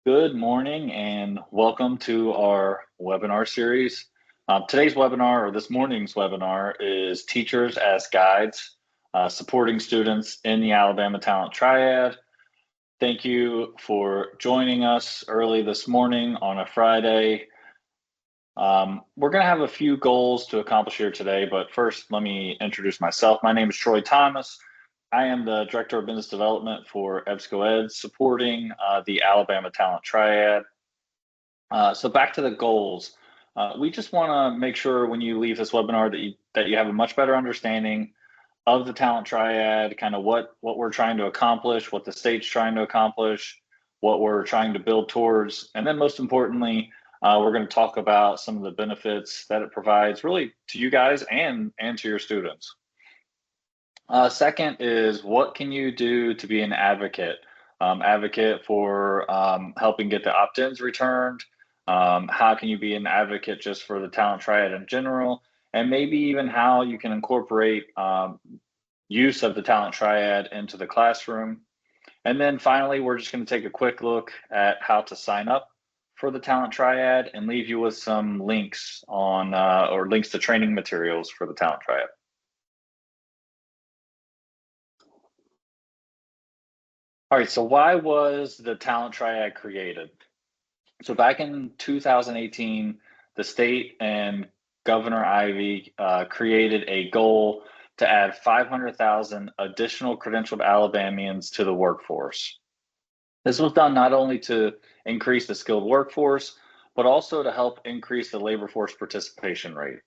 Good morning and welcome to our webinar series. Today's webinar, or this morning's webinar, is Teachers as Guides, supporting students in the Alabama Talent Triad. Thank you for joining us early this morning on a Friday. We're going to have a few goals to accomplish here today, but first let me introduce myself. My name is Troy Thomas. I am the Director of Business Development for EBSCO-Ed, supporting the Alabama Talent Triad. So back to the goals. We just want to make sure when you leave this webinar that you have a much better understanding of the Talent Triad, kind of what we're trying to accomplish, what the state's trying to accomplish, what we're trying to build towards, and then most importantly, we're going to talk about some of the benefits that it provides really to you guys and to your students. Second is, what can you do to be an advocate? Advocate for helping get the opt-ins returned. How can you be an advocate just for the Talent Triad in general? And maybe even how you can incorporate use of the Talent Triad into the classroom. And then finally, we're just going to take a quick look at how to sign up for the Talent Triad and leave you with some links on or links to training materials for the Talent Triad. All right, so why was the Talent Triad created? So back in 2018, the state and Governor Ivey created a goal to add 500,000 additional credentialed Alabamians to the workforce. This was done not only to increase the skilled workforce, but also to help increase the labor force participation rate.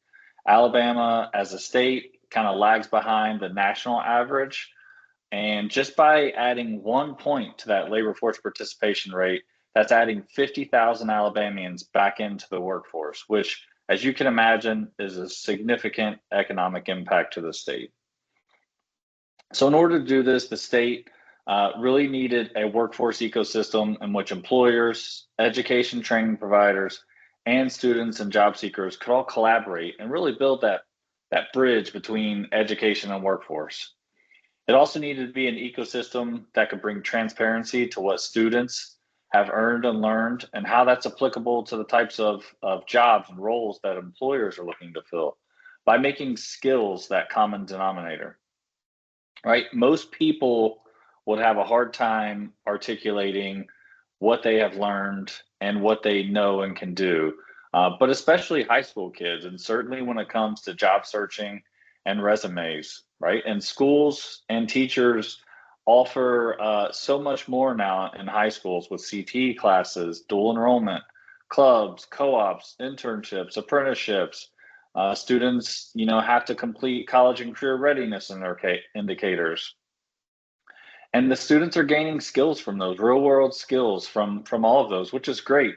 Alabama, as a state, kind of lags behind the national average. And just by adding 1 point to that labor force participation rate, that's adding 50,000 Alabamians back into the workforce, which, as you can imagine, is a significant economic impact to the state. So in order to do this, the state really needed a workforce ecosystem in which employers, education training providers, and students and job seekers could all collaborate and really build that bridge between education and workforce. It also needed to be an ecosystem that could bring transparency to what students have earned and learned and how that's applicable to the types of jobs and roles that employers are looking to fill by making skills that common denominator, right? Most people would have a hard time articulating what they have learned and what they know and can do, but especially high school kids, and certainly when it comes to job searching and resumes, right? And schools and teachers offer so much more now in high schools with CTE classes, dual enrollment, clubs, co-ops, internships, apprenticeships. Students, have to complete college and career readiness in their indicators, and the students are gaining skills from those real world skills from all of those, which is great,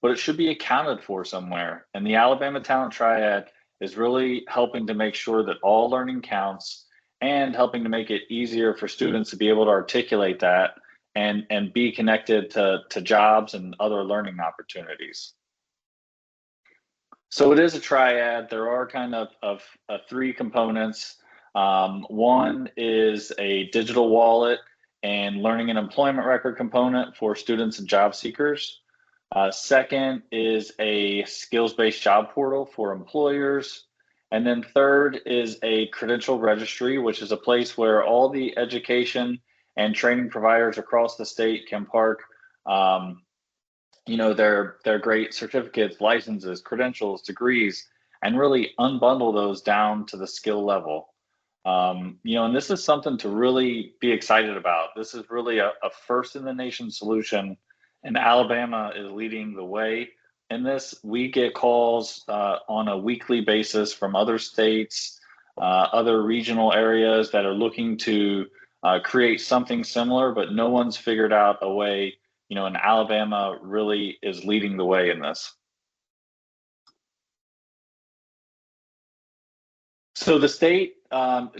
but it should be accounted for somewhere. And the Alabama Talent Triad is really helping to make sure that all learning counts and helping to make it easier for students to be able to articulate that and be connected to jobs and other learning opportunities. So it is a triad. There are kind of three components. One is a digital wallet and learning and employment record component for students and job seekers. Second is a skills-based job portal for employers. And then third is a credential registry, which is a place where all the education and training providers across the state can park their great certificates, licenses, credentials, degrees, and really unbundle those down to the skill level. And this is something to really be excited about. This is really a first in the nation solution, and Alabama is leading the way in this. We get calls on a weekly basis from other states, other regional areas that are looking to create something similar, but no one's figured out a way, and Alabama really is leading the way in this. So the state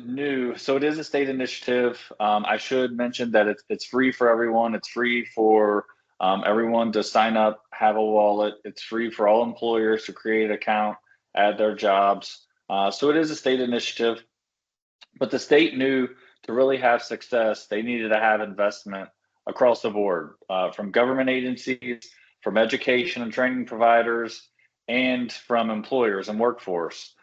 knew, so it is a state initiative. I should mention that it's free for everyone. It's free for everyone to sign up, have a wallet. It's free for all employers to create an account, add their jobs. So it is a state initiative, but the state knew to really have success, they needed to have investment across the board, from government agencies, from education and training providers, and from employers and workforce.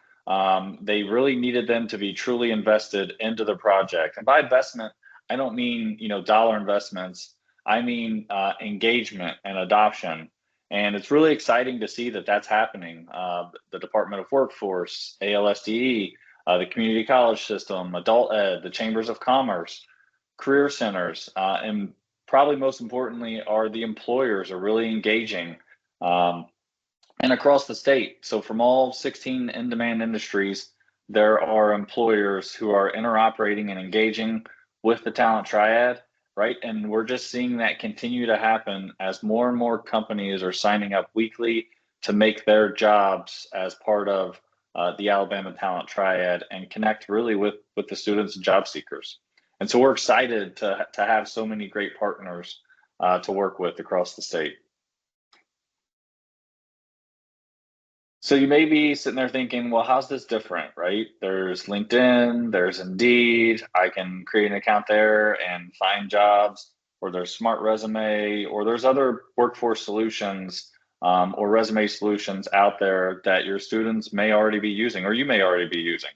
They really needed them to be truly invested into the project. And by investment, I don't mean dollar investments. I mean engagement and adoption. And it's really exciting to see that that's happening. The Department of Workforce, ALSDE, the community college system, adult ed, the chambers of commerce, career centers, and probably most importantly are the employers are really engaging, and across the state. So from all 16 in-demand industries, there are employers who are interoperating and engaging with the talent triad, right? And we're just seeing that continue to happen as more and more companies are signing up weekly to make their jobs as part of the Alabama Talent Triad and connect really with the students and job seekers. And so we're excited to have so many great partners to work with across the state. So you may be sitting there thinking, well, how's this different, right? There's LinkedIn, there's Indeed, I can create an account there and find jobs, or there's Smart Resume, or there's other workforce solutions or resume solutions out there that your students may already be using, or you may already be using.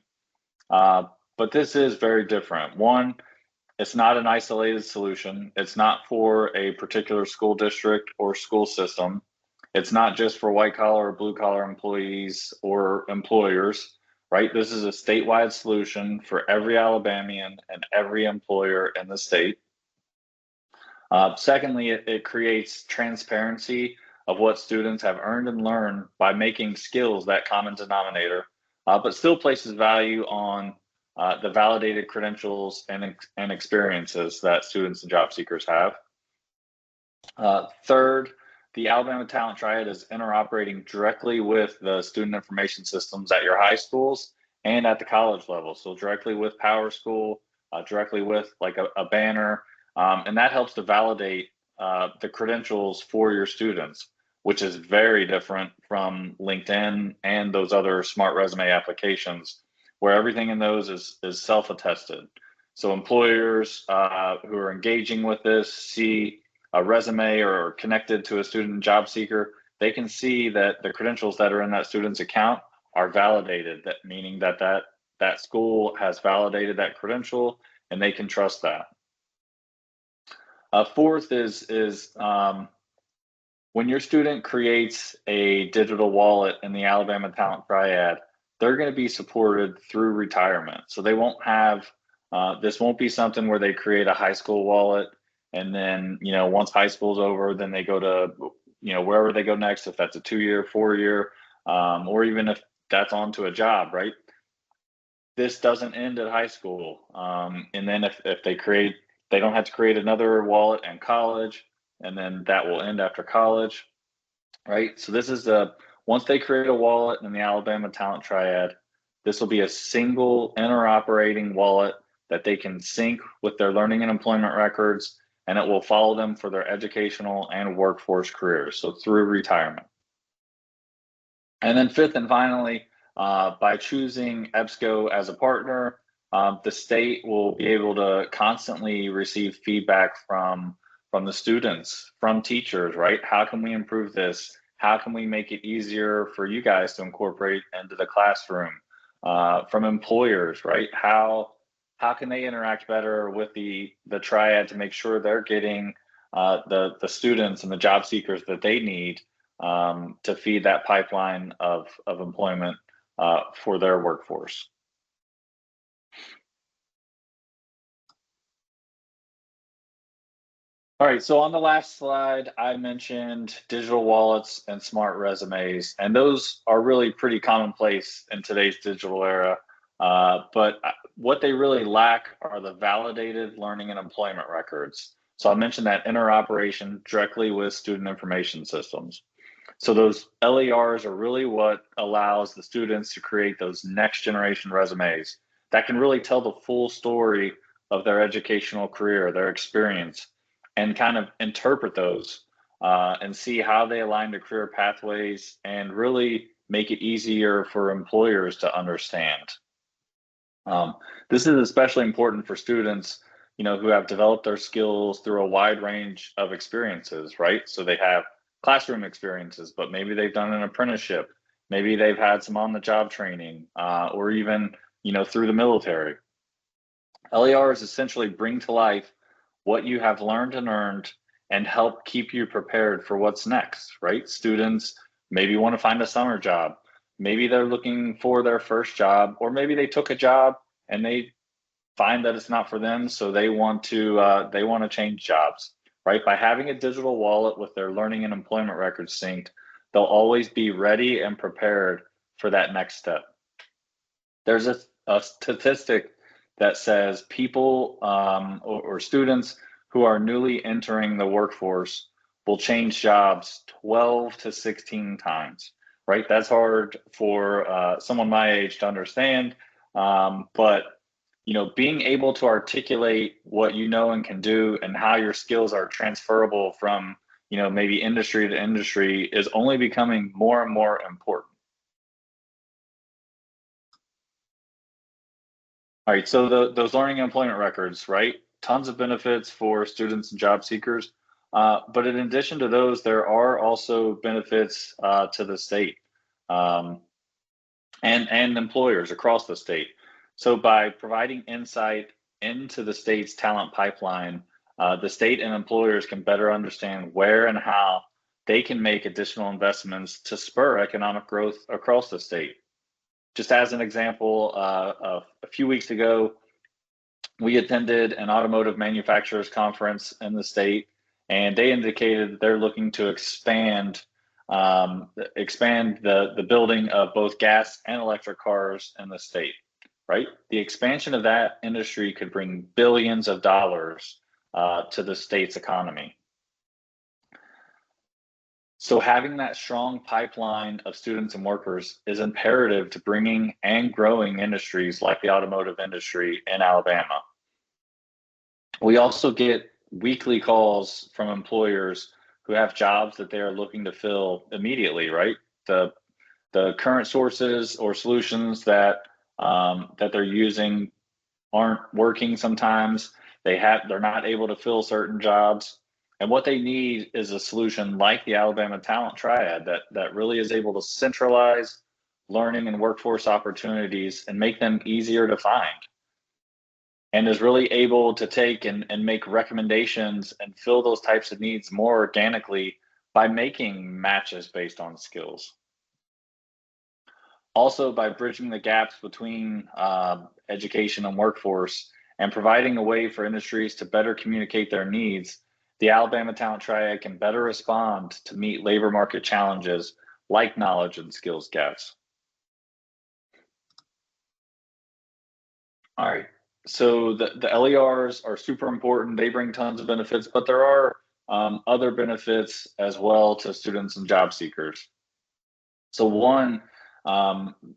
But this is very different. One, it's not an isolated solution. It's not for a particular school district or school system. It's not just for white collar or blue collar employees or employers, right? This is a statewide solution for every Alabamian and every employer in the state. Secondly, it creates transparency of what students have earned and learned by making skills that common denominator, but still places value on the validated credentials and experiences that students and job seekers have. Third, the Alabama Talent Triad is interoperating directly with the student information systems at your high schools and at the college level. So directly with PowerSchool, directly with like a banner, and that helps to validate the credentials for your students, which is very different from LinkedIn and those other smart resume applications, where everything in those is self-attested. So employers who are engaging with this see a resume or connected to a student job seeker, they can see that the credentials that are in that student's account are validated, that meaning that school has validated that credential and they can trust that. Fourth is when your student creates a digital wallet in the Alabama Talent Triad, they're going to be supported through retirement. So they won't have, this won't be something where they create a high school wallet and then, once high school's over, then they go to, wherever they go next, if that's a 2-year, 4-year, or even if that's onto a job, right? This doesn't end at high school. And then if they don't have to create another wallet in college, and then that will end after college, right? So this is once they create a wallet in the Alabama Talent Triad, this will be a single interoperating wallet that they can sync with their learning and employment records, and it will follow them for their educational and workforce careers, so through retirement. And then fifth and finally, by choosing EBSCO as a partner, the state will be able to constantly receive feedback from the students, from teachers, right? How can we improve this? How can we make it easier for you guys to incorporate into the classroom? From employers, right? How can they interact better with the triad to make sure they're getting the students and the job seekers that they need to feed that pipeline of employment for their workforce? All right, so on the last slide, I mentioned digital wallets and smart resumes, and those are really pretty commonplace in today's digital era. But what they really lack are the validated learning and employment records. So I mentioned that interoperation directly with student information systems. So those LERs are really what allows the students to create those next generation resumes that can really tell the full story of their educational career, their experience, and kind of interpret those and see how they align to career pathways and really make it easier for employers to understand. This is especially important for students who have developed their skills through a wide range of experiences, right? So they have classroom experiences, but maybe they've done an apprenticeship, maybe they've had some on-the-job training, or even, through the military. LERs essentially bring to life what you have learned and earned and help keep you prepared for what's next, right? Students maybe want to find a summer job. Maybe they're looking for their first job, or maybe they took a job and they find that it's not for them, so they want to change jobs, right? By having a digital wallet with their learning and employment records synced, they'll always be ready and prepared for that next step. There's a statistic that says people or students who are newly entering the workforce will change jobs 12 to 16 times, right? That's hard for someone my age to understand, but being able to articulate what you know and can do and how your skills are transferable from maybe industry to industry is only becoming more and more important. All right, so those learning and employment records, right? Tons of benefits for students and job seekers. But in addition to those, there are also benefits to the state um, and employers across the state. So by providing insight into the state's talent pipeline, the state and employers can better understand where and how they can make additional investments to spur economic growth across the state. Just as an example, a few weeks ago, we attended an automotive manufacturers conference in the state, and they indicated that they're looking to expand the building of both gas and electric cars in the state. Right, the expansion of that industry could bring billions of dollars to the state's economy. So having that strong pipeline of students and workers is imperative to bringing and growing industries like the automotive industry in Alabama. We also get weekly calls from employers who have jobs that they are looking to fill immediately, right? The current sources or solutions that they're using aren't working sometimes. They're not able to fill certain jobs. And what they need is a solution like the Alabama Talent Triad that really is able to centralize learning and workforce opportunities and make them easier to find, and is really able to take and make recommendations and fill those types of needs more organically by making matches based on skills. Also, by bridging the gaps between education and workforce and providing a way for industries to better communicate their needs, the Alabama Talent Triad can better respond to meet labor market challenges like knowledge and skills gaps. All right. So the LERs are super important. They bring tons of benefits, but there are other benefits as well to students and job seekers. So one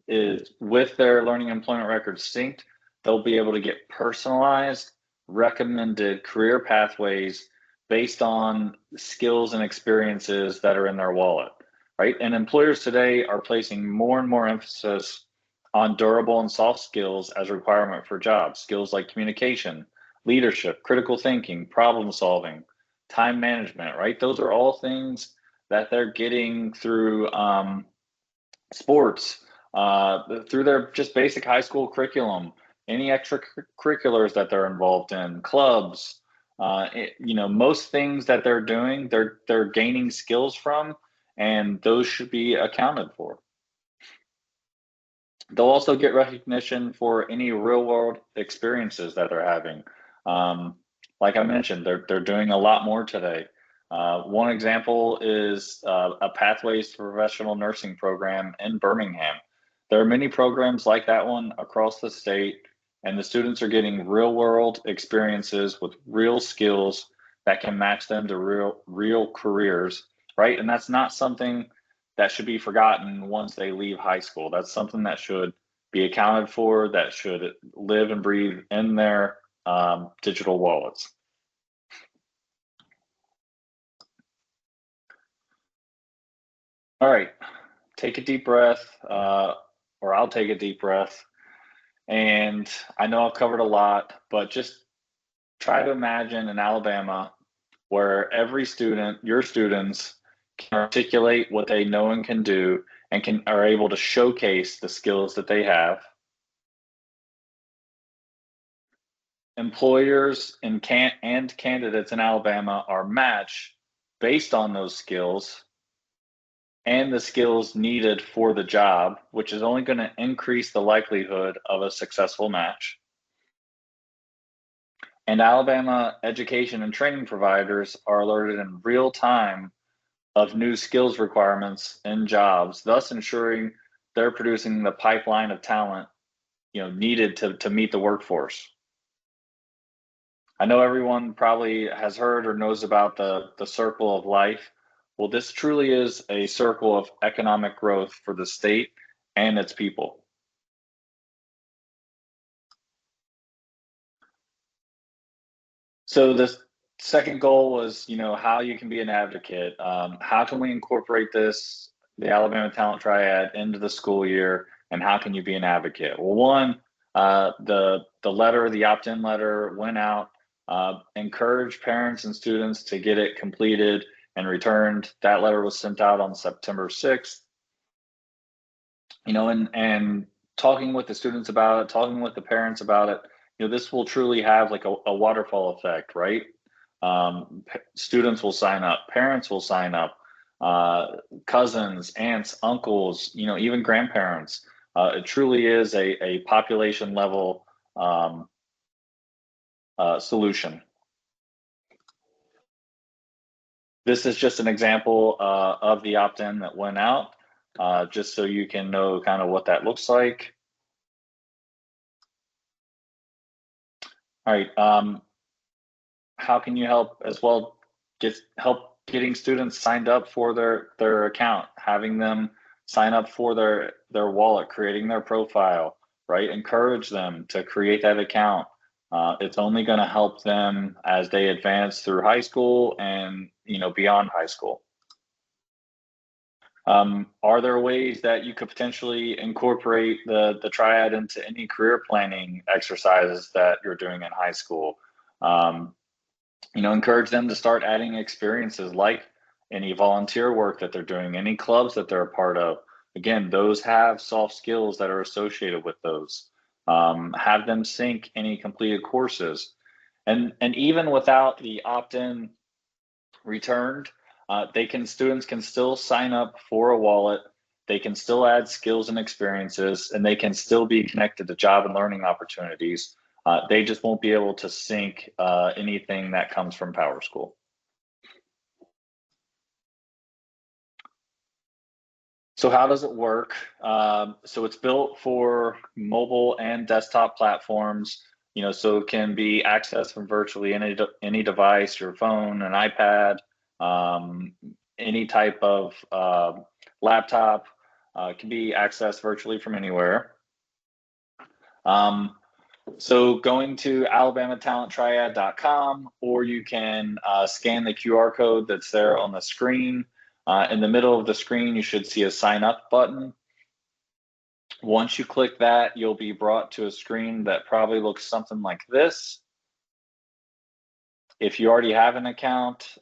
is with their learning and employment records synced, they'll be able to get personalized, recommended career pathways based on skills and experiences that are in their wallet, right? And employers today are placing more and more emphasis on durable and soft skills as a requirement for jobs. Skills like communication, leadership, critical thinking, problem solving, time management, right? Those are all things that they're getting through sports, through their just basic high school curriculum, any extracurriculars that they're involved in, clubs. Most things that they're doing, they're gaining skills from, and those should be accounted for. They'll also get recognition for any real world experiences that they're having. Um, like I mentioned, they're doing a lot more today. One example is a Pathways to Professional Nursing program in Birmingham. There are many programs like that one across the state, and the students are getting real world experiences with real skills that can match them to real careers, right? And that's not something that should be forgotten once they leave high school. That's something that should be accounted for, that should live and breathe in their digital wallets. All right, take a deep breath, or I'll take a deep breath. And I know I've covered a lot, but just try to imagine in Alabama where every student, your students, can articulate what they know and can do and are able to showcase the skills that they have. Employers and candidates in Alabama are matched based on those skills and the skills needed for the job, which is only going to increase the likelihood of a successful match. And Alabama education and training providers are alerted in real time of new skills requirements in jobs, thus ensuring they're producing the pipeline of talent needed to meet the workforce. I know everyone probably has heard or knows about the circle of life. Well, this truly is a circle of economic growth for the state and its people. So the second goal was, how you can be an advocate. How can we incorporate this, the Alabama Talent Triad, into the school year, and how can you be an advocate? Well, one, the opt-in letter went out. Encourage parents and students to get it completed and returned. That letter was sent out on September 6th. And talking with the students about it, talking with the parents about it, this will truly have like a waterfall effect, right? Students will sign up, parents will sign up, cousins, aunts, uncles, even grandparents. It truly is a population level solution. This is just an example of the opt-in that went out, just so you can know kind of what that looks like. All right. How can you help as well? Help getting students signed up for their account, having them sign up for their wallet, creating their profile, right? Encourage them to create that account. It's only going to help them as they advance through high school and beyond high school. Are there ways that you could potentially incorporate the triad into any career planning exercises that you're doing in high school? Encourage them to start adding experiences like any volunteer work that they're doing, any clubs that they're a part of. Again, those have soft skills that are associated with those. Have them sync any completed courses. And even without the opt-in returned, students can still sign up for a wallet. They can still add skills and experiences, and they can still be connected to job and learning opportunities. They just won't be able to sync anything that comes from PowerSchool. So how does it work? So it's built for mobile and desktop platforms, so it can be accessed from virtually any device, your phone, an iPad, any type of laptop, can be accessed virtually from anywhere. So going to alabamatalenttriad.com, or you can scan the QR code that's there on the screen. In the middle of the screen, you should see a sign up button. Once you click that, you'll be brought to a screen that probably looks something like this. If you already have an account,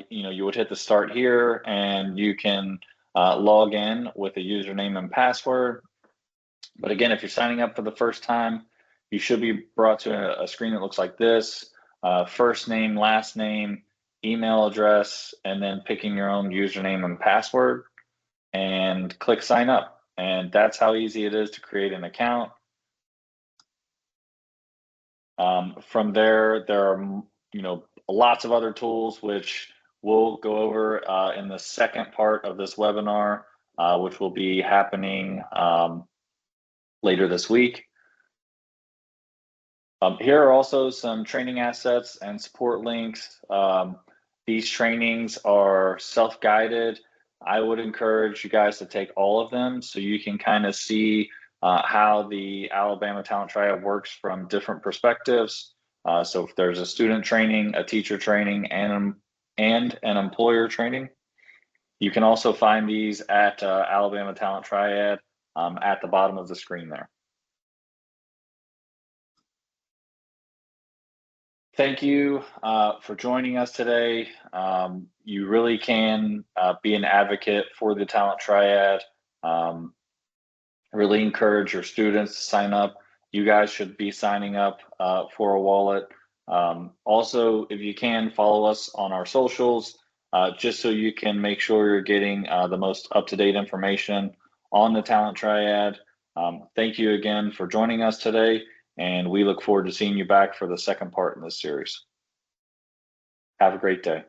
you would hit the start here, and you can log in with a username and password. But again, if you're signing up for the first time, you should be brought to a screen that looks like this: first name, last name, email address, and then picking your own username and password, and click sign up. And that's how easy it is to create an account. From there are lots of other tools which we'll go over in the second part of this webinar, which will be happening later this week. Here are also some training assets and support links. These trainings are self-guided. I would encourage you guys to take all of them so you can kind of see how the Alabama Talent Triad works from different perspectives. So if there's a student training, a teacher training, and an employer training. You can also find these at Alabama Talent Triad at the bottom of the screen there. Thank you for joining us today. You really can be an advocate for the Talent Triad. Um, really encourage your students to sign up. You guys should be signing up for a wallet. Also, if you can, follow us on our socials just so you can make sure you're getting the most up-to-date information on the Talent Triad. Thank you again for joining us today, and we look forward to seeing you back for the second part in this series. Have a great day.